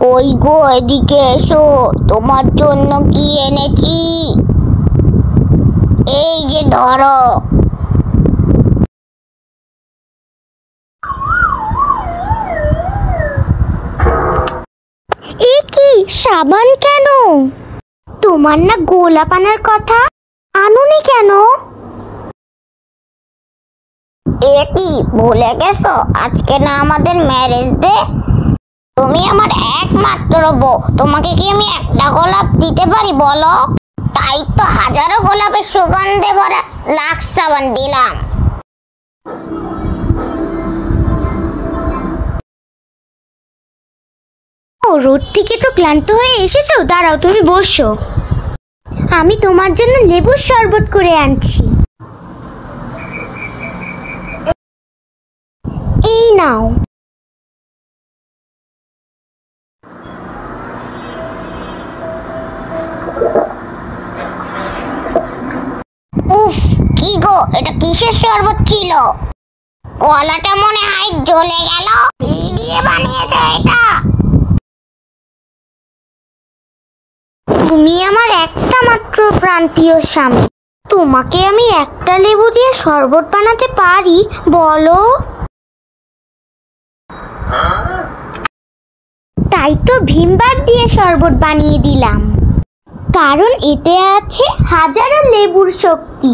কই গো, এদিকে এসো, তোমার জন্য কি এনেছি। এই যে ধরো। এ কি সাবান কেন? তোমার না গোলাপ আনার কথা, আনুনি কেন? এ কি ভুলে গেছো আজকে না আমাদের ম্যারেজ ডে? তুমি আমার একমাত্র বউ, তোমাকে কি আমি একটা গোলাপ দিতে পারি বলো? তাই তো হাজারো গোলাপের সুগন্ধে ভরা লাক্স সাবান দিলাম। ও রোদ থেকে তো ক্লান্ত হয়ে এসেছো, দাঁড়াও তুমি বসো, আমি তোমার জন্য লেবুর শরবত করে আনছি। এই নাও। উফ, কি গো, এটা কিসের শরবত ছিল? গলাটা মনে হয় জ্বলে গেল। কি দিয়ে বানিয়েছো এটা? তুমি আমার একটা মাত্র প্রাণপ্রিয় স্বামী, তোমাকে আমি একটা লেবু দিয়ে শরবত বানাতে পারি বলো? তাই তো ভিমবার দিয়ে শরবত বানিয়ে দিলাম, কারণ এতে আছে হাজারো লেবুর শক্তি।